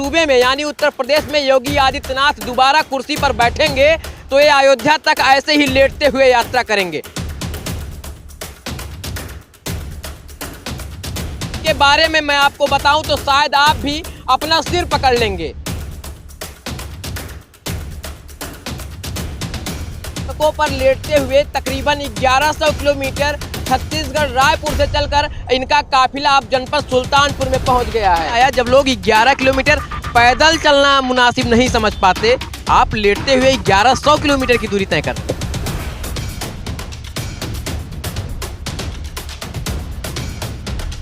सूबे में यानी उत्तर प्रदेश में योगी आदित्यनाथ दोबारा कुर्सी पर बैठेंगे तो ये अयोध्या तक ऐसे ही लेटते हुए यात्रा करेंगे। के बारे में मैं आपको बताऊं तो शायद आप भी अपना सिर पकड़ लेंगे। सड़कों पर लेटते हुए तकरीबन 1100 किलोमीटर छत्तीसगढ़ रायपुर से चलकर इनका काफिला अब जनपद सुल्तानपुर में पहुंच गया है। आया जब लोग 11 किलोमीटर पैदल चलना मुनासिब नहीं समझ पाते, आप लेटते हुए 1100 किलोमीटर की दूरी तय करते।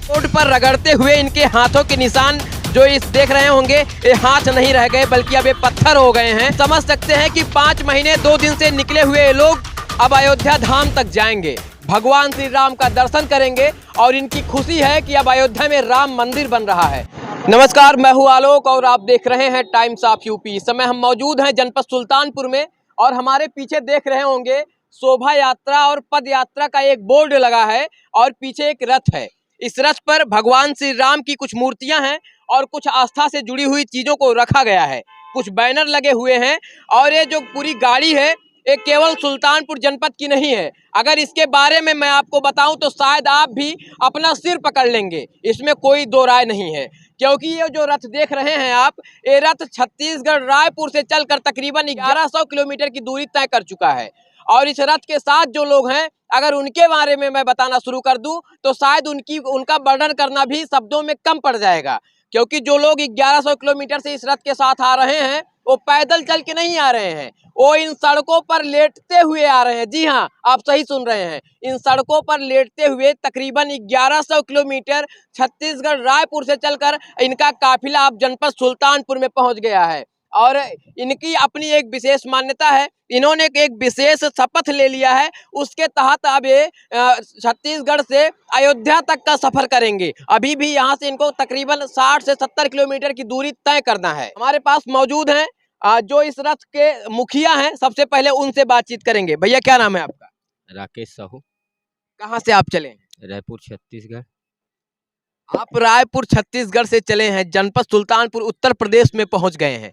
रोड पर रगड़ते हुए इनके हाथों के निशान जो इस देख रहे होंगे, ये हाथ नहीं रह गए बल्कि अब ये पत्थर हो गए हैं। समझ सकते हैं कि 5 महीने 2 दिन से निकले हुए ये लोग अब अयोध्या धाम तक जाएंगे, भगवान श्री राम का दर्शन करेंगे और इनकी खुशी है कि अब अयोध्या में राम मंदिर बन रहा है। नमस्कार, मैं हूं आलोक और आप देख रहे हैं टाइम्स ऑफ यूपी। इस समय हम मौजूद हैं जनपद सुल्तानपुर में और हमारे पीछे देख रहे होंगे शोभा यात्रा और पद यात्रा का एक बोर्ड लगा है और पीछे एक रथ है। इस रथ पर भगवान श्री राम की कुछ मूर्तियां हैं और कुछ आस्था से जुड़ी हुई चीजों को रखा गया है। कुछ बैनर लगे हुए हैं और ये जो पूरी गाड़ी है ये केवल सुल्तानपुर जनपद की नहीं है। अगर इसके बारे में मैं आपको बताऊं तो शायद आप भी अपना सिर पकड़ लेंगे, इसमें कोई दो राय नहीं है। क्योंकि ये जो रथ देख रहे हैं आप, ये रथ छत्तीसगढ़ रायपुर से चलकर तकरीबन 1100 किलोमीटर की दूरी तय कर चुका है। और इस रथ के साथ जो लोग हैं, अगर उनके बारे में मैं बताना शुरू कर दूं तो शायद उनका वर्णन करना भी शब्दों में कम पड़ जाएगा। क्योंकि जो लोग 1100 किलोमीटर से इस रथ के साथ आ रहे हैं वो पैदल चल के नहीं आ रहे हैं, वो इन सड़कों पर लेटते हुए आ रहे हैं। जी हाँ, आप सही सुन रहे हैं, इन सड़कों पर लेटते हुए तकरीबन 1100 किलोमीटर छत्तीसगढ़ रायपुर से चलकर इनका काफिला अब जनपद सुल्तानपुर में पहुंच गया है। और इनकी अपनी एक विशेष मान्यता है, इन्होंने एक विशेष शपथ ले लिया है, उसके तहत अब ये छत्तीसगढ़ से अयोध्या तक का सफर करेंगे। अभी भी यहाँ से इनको तकरीबन 60 से 70 किलोमीटर की दूरी तय करना है। हमारे पास मौजूद हैं जो इस रथ के मुखिया हैं, सबसे पहले उनसे बातचीत करेंगे। भैया क्या नाम है आपका? राकेश साहू। कहाँ से आप चले? रायपुर छत्तीसगढ़। आप रायपुर छत्तीसगढ़ से चले हैं, जनपद सुल्तानपुर उत्तर प्रदेश में पहुंच गए हैं।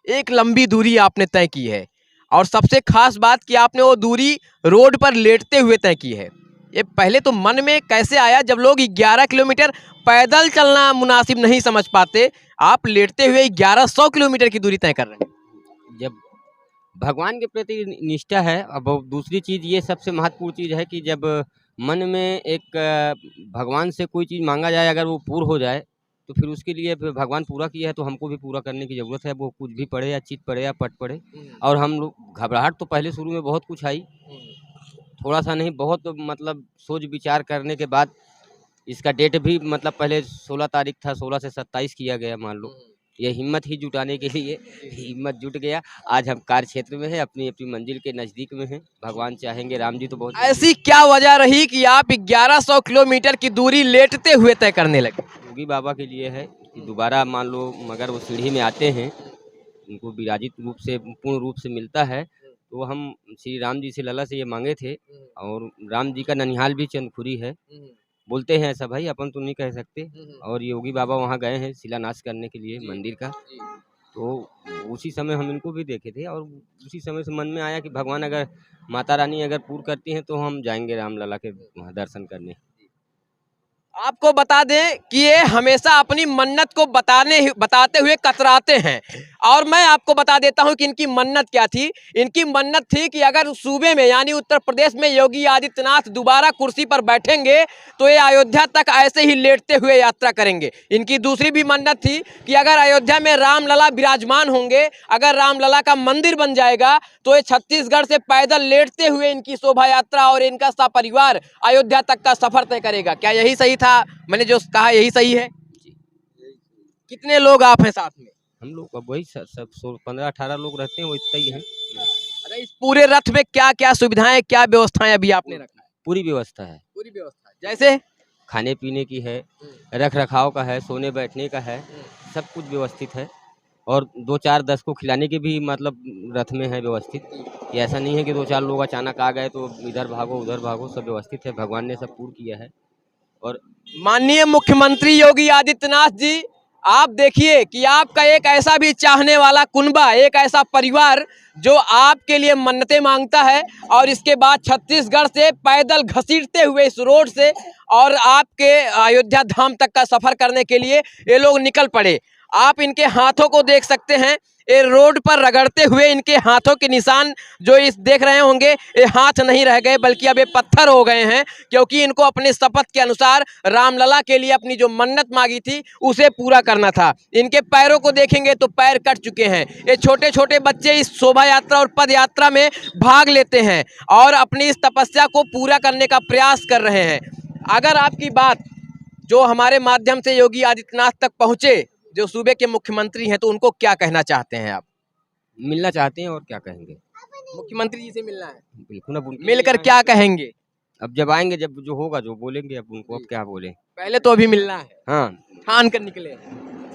एक लंबी दूरी आपने तय की है और सबसे खास बात कि आपने वो दूरी रोड पर लेटते हुए तय की है। ये पहले तो मन में कैसे आया जब लोग 11 किलोमीटर पैदल चलना मुनासिब नहीं समझ पाते, आप लेटते हुए 1100 किलोमीटर की दूरी तय कर रहे हैं? जब भगवान के प्रति निष्ठा है, अब दूसरी चीज़ ये सबसे महत्वपूर्ण चीज़ है कि जब मन में एक भगवान से कोई चीज़ मांगा जाए, अगर वो पूर्ण हो जाए तो फिर उसके लिए भगवान पूरा किया है तो हमको भी पूरा करने की ज़रूरत है। वो कुछ भी पड़े या चित पड़े या पट पड़े। और हम लोग घबराहट तो पहले शुरू में बहुत कुछ आई, थोड़ा सा नहीं, बहुत मतलब सोच विचार करने के बाद इसका डेट भी मतलब पहले 16 तारीख था, 16 से 27 किया गया। मान लो ये हिम्मत ही जुटाने के लिए हिम्मत जुट गया। आज हम कार्य क्षेत्र में हैं, अपनी अपनी मंजिल के नज़दीक में हैं। भगवान चाहेंगे, राम जी तो बहुत। ऐसी क्या वजह रही कि आप 1100 किलोमीटर की दूरी लेटते हुए तय करने लगे? योगी बाबा के लिए है कि दोबारा मान लो मगर वो सीढ़ी में आते हैं, उनको विराजित रूप से पूर्ण रूप से मिलता है, तो हम श्री राम जी से लला से ये मांगे थे। और राम जी का ननिहाल भी चंदखुरी है, बोलते हैं ऐसा, भाई अपन तो नहीं कह सकते। और योगी बाबा वहाँ गए हैं शिलान्यास करने के लिए मंदिर का, तो उसी समय हम इनको भी देखे थे और उसी समय से मन में आया कि भगवान अगर माता रानी अगर पूर्ण करती हैं तो हम जाएंगे राम लला के दर्शन करने। आपको बता दें कि ये हमेशा अपनी मन्नत को बताते हुए कतराते हैं। और मैं आपको बता देता हूं कि इनकी मन्नत क्या थी। इनकी मन्नत थी कि अगर सूबे में यानी उत्तर प्रदेश में योगी आदित्यनाथ दोबारा कुर्सी पर बैठेंगे तो ये अयोध्या तक ऐसे ही लेटते हुए यात्रा करेंगे। इनकी दूसरी भी मन्नत थी कि अगर अयोध्या में रामलला विराजमान होंगे, अगर रामलला का मंदिर बन जाएगा तो ये छत्तीसगढ़ से पैदल लेटते हुए इनकी शोभा यात्रा और इनका सपरिवार अयोध्या तक का सफर तय करेगा। क्या यही सही था? मैंने जो कहा यही सही है? कितने लोग आप हैं साथ में? हम लोग अब वही सब 15-18 लोग रहते हैं, वो इतना ही हैं। अच्छा, इस पूरे रथ में क्या क्या सुविधाएं, क्या व्यवस्थाएं अभी आपने रखा है? पूरी व्यवस्था है। पूरी व्यवस्था जैसे खाने पीने की है, रख रखाव का है, सोने बैठने का है, सब कुछ व्यवस्थित है। और 2-4-10 को खिलाने की भी मतलब रथ में है व्यवस्थित। ये ऐसा नहीं है कि 2-4 लोग अचानक आ गए तो इधर भागो उधर भागो, सब व्यवस्थित है। भगवान ने सब पूर्ण किया है। और माननीय मुख्यमंत्री योगी आदित्यनाथ जी आप देखिए कि आपका एक ऐसा भी चाहने वाला कुनबा, एक ऐसा परिवार जो आपके लिए मन्नतें मांगता है और इसके बाद छत्तीसगढ़ से पैदल घसीटते हुए इस रोड से और आपके अयोध्या धाम तक का सफर करने के लिए ये लोग निकल पड़े। आप इनके हाथों को देख सकते हैं, ये रोड पर रगड़ते हुए इनके हाथों के निशान जो इस देख रहे होंगे, ये हाथ नहीं रह गए बल्कि अब ये पत्थर हो गए हैं, क्योंकि इनको अपने शपथ के अनुसार रामलला के लिए अपनी जो मन्नत मांगी थी उसे पूरा करना था। इनके पैरों को देखेंगे तो पैर कट चुके हैं। ये छोटे छोटे बच्चे इस शोभा यात्रा और पद यात्रा में भाग लेते हैं और अपनी इस तपस्या को पूरा करने का प्रयास कर रहे हैं। अगर आपकी बात जो हमारे माध्यम से योगी आदित्यनाथ तक पहुंचे, जो सूबे के मुख्यमंत्री हैं, तो उनको क्या कहना चाहते हैं आप? मिलना चाहते हैं और क्या कहेंगे। मुख्यमंत्री जी से मिलना है, बिल्कुल। अब उनके मिलकर क्या कहेंगे? अब जब आएंगे, जब जो होगा जो बोलेंगे, अब उनको अब क्या बोले। पहले तो अभी मिलना है, हाँ, ठान कर निकले।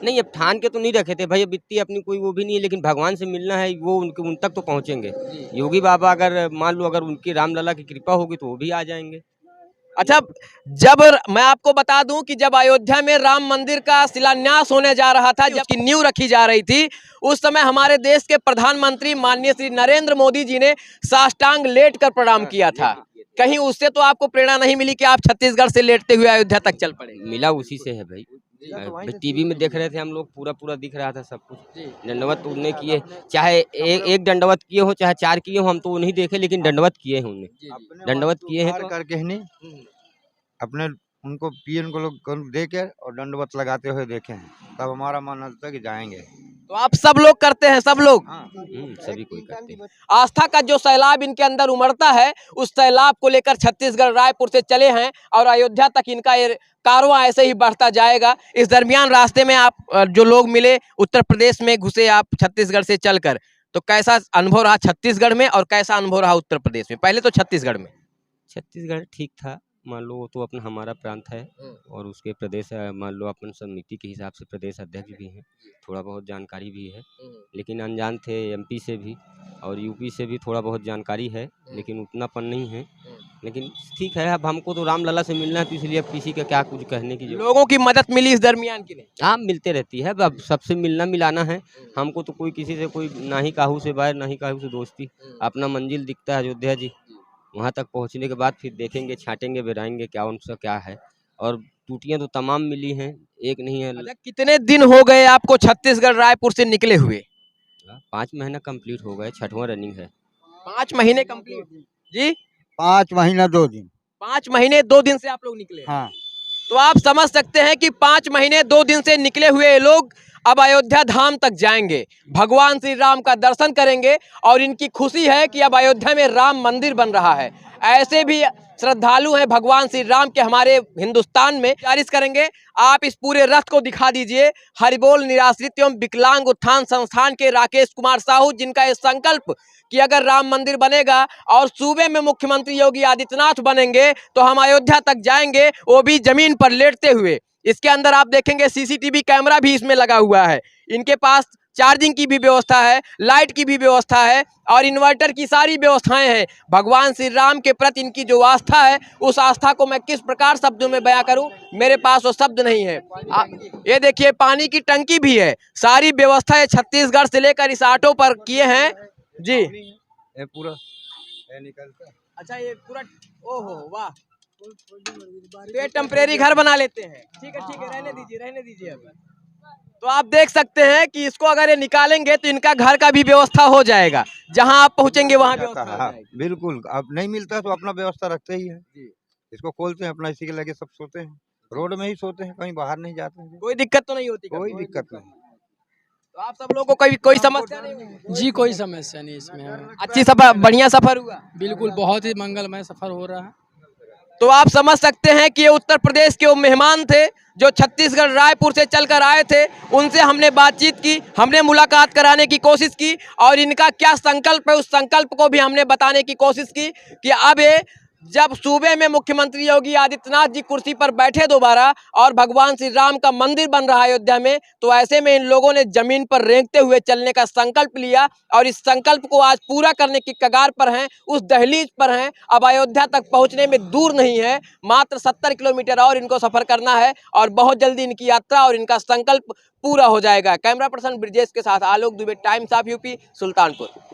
नहीं अब ठान के तो नहीं रखे थे भाई, अब इतनी अपनी कोई वो भी नहीं है, लेकिन भगवान से मिलना है, वो उनके उन तक तो पहुंचेंगे। योगी बाबा अगर मान लो अगर उनकी रामलला की कृपा होगी तो वो भी आ जाएंगे। अच्छा, जब मैं आपको बता दूं कि जब अयोध्या में राम मंदिर का शिलान्यास होने जा रहा था, जबकि नींव रखी जा रही थी, उस समय हमारे देश के प्रधानमंत्री माननीय श्री नरेंद्र मोदी जी ने साष्टांग लेट कर प्रणाम किया था। कहीं उससे तो आपको प्रेरणा नहीं मिली कि आप छत्तीसगढ़ से लेटते हुए अयोध्या तक चल पड़े? मिला उसी से है भाई। टीवी में देख रहे थे हम लोग, पूरा पूरा दिख रहा था सब कुछ। दंडवत तो उन्हें किए, चाहे एक दंडवत किए हो चाहे 4 किए हो, हम तो उन्हीं देखे, लेकिन दंडवत किए हैं उन्हें। दंडवत किए हैं तो करके नहीं, अपने उनको पीएन को लोग देकर और दंडवत लगाते हुए देखे हैं, तब हमारा मन होता है कि जाएंगे। तो आप सब लोग करते हैं, सब लोग? सभी कोई करते हैं। आस्था का जो सैलाब इनके अंदर उमड़ता है, उस सैलाब को लेकर छत्तीसगढ़ रायपुर से चले हैं और अयोध्या तक इनका ये कारवां ऐसे ही बढ़ता जाएगा। इस दरमियान रास्ते में आप जो लोग मिले, उत्तर प्रदेश में घुसे आप छत्तीसगढ़ से चलकर, तो कैसा अनुभव रहा छत्तीसगढ़ में और कैसा अनुभव रहा उत्तर प्रदेश में? पहले तो छत्तीसगढ़ में। छत्तीसगढ़ ठीक था, मान लो वो तो अपना हमारा प्रांत है और उसके प्रदेश मान लो अपन समिति के हिसाब से प्रदेश अध्यक्ष भी हैं, थोड़ा बहुत जानकारी भी है, लेकिन अनजान थे। एमपी से भी और यूपी से भी थोड़ा बहुत जानकारी है, लेकिन उतनापन नहीं है। लेकिन ठीक है, अब हमको तो रामलला से मिलना है, तो इसलिए अब किसी का क्या कुछ कहने की लोगों की मदद मिली इस दरमियान की नहीं? हाँ, मिलते रहती है, अब सबसे मिलना मिलाना है। हमको तो कोई किसी से कोई ना ही काहू से बैर ना ही काहू से दोस्ती। अपना मंजिल दिखता है अयोध्या जी, वहाँ तक पहुँचने के बाद फिर देखेंगे, छाटेंगे, बिराएंगे क्या उनसे क्या है। और टूटियाँ तो तमाम मिली हैं, एक नहीं है। अच्छा, कितने दिन हो गए आपको छत्तीसगढ़ रायपुर से निकले हुए? 5 महीना कंप्लीट हो गए, 6वां रनिंग है। 5 महीने कंप्लीट जी? 5 महीना 2 दिन। 5 महीने 2 दिन से आप लोग निकले? हाँ। तो आप समझ सकते हैं कि 5 महीने 2 दिन से निकले हुए ये लोग अब अयोध्या धाम तक जाएंगे, भगवान श्री राम का दर्शन करेंगे और इनकी खुशी है कि अब अयोध्या में राम मंदिर बन रहा है। ऐसे भी श्रद्धालु हैं भगवान श्री राम के हमारे हिंदुस्तान में। गुजारिश करेंगे आप इस पूरे रथ को दिखा दीजिए। हरिबोल निराश्रित एवं विकलांग उत्थान संस्थान के राकेश कुमार साहू, जिनका ये संकल्प कि अगर राम मंदिर बनेगा और सूबे में मुख्यमंत्री योगी आदित्यनाथ बनेंगे तो हम अयोध्या तक जाएंगे, वो भी जमीन पर लेटते हुए। इसके अंदर आप देखेंगे सीसीटीवी कैमरा भी इसमें लगा हुआ है। इनके पास चार्जिंग की भी व्यवस्था है, लाइट की भी व्यवस्था है और इन्वर्टर की सारी व्यवस्थाएं हैं। भगवान श्री राम के प्रति इनकी जो आस्था है, उस आस्था को मैं किस प्रकार शब्दों में बयां करूं, मेरे पास वो शब्द नहीं है। ये देखिए, पानी की टंकी भी है, सारी व्यवस्था है छत्तीसगढ़ से लेकर इस ऑटो पर किए हैं जी। ये पूरा निकलता। अच्छा, ये पूरा, ओहो वाह, तो ये टेम्परेरी घर बना लेते हैं। ठीक है, रहने दीजिए, रहने दीजिए। अब तो आप देख सकते हैं कि इसको अगर ये निकालेंगे तो इनका घर का भी व्यवस्था हो जाएगा, जहां आप पहुंचेंगे वहां व्यवस्था हो जाएगी। बिल्कुल, अब नहीं मिलता तो अपना व्यवस्था रखते ही है। इसको खोलते हैं, अपना इसी के लगे सब सोते हैं, रोड में ही सोते हैं, कहीं बाहर नहीं जाते हैं। कोई दिक्कत तो नहीं होती? कोई दिक्कत नहीं। तो आप सब लोगों को कोई समस्या नहीं जी? कोई समस्या नहीं इसमें। अच्छी सफर, बढ़िया सफर हुआ? बिल्कुल, बहुत ही मंगलमय सफर हो रहा है। तो आप समझ सकते हैं कि ये उत्तर प्रदेश के वो मेहमान थे जो छत्तीसगढ़ रायपुर से चलकर आए थे। उनसे हमने बातचीत की, हमने मुलाकात कराने की कोशिश की और इनका क्या संकल्प है, उस संकल्प को भी हमने बताने की कोशिश की कि अब ये जब सूबे में मुख्यमंत्री योगी आदित्यनाथ जी कुर्सी पर बैठे दोबारा और भगवान श्री राम का मंदिर बन रहा है अयोध्या में, तो ऐसे में इन लोगों ने जमीन पर रेंगते हुए चलने का संकल्प लिया और इस संकल्प को आज पूरा करने की कगार पर हैं, उस दहलीज पर हैं। अब अयोध्या तक पहुंचने में दूर नहीं है, मात्र 70 किलोमीटर और इनको सफर करना है और बहुत जल्दी इनकी यात्रा और इनका संकल्प पूरा हो जाएगा। कैमरा पर्सन ब्रिजेश के साथ आलोक दुबे, टाइम्स ऑफ यूपी, सुल्तानपुर।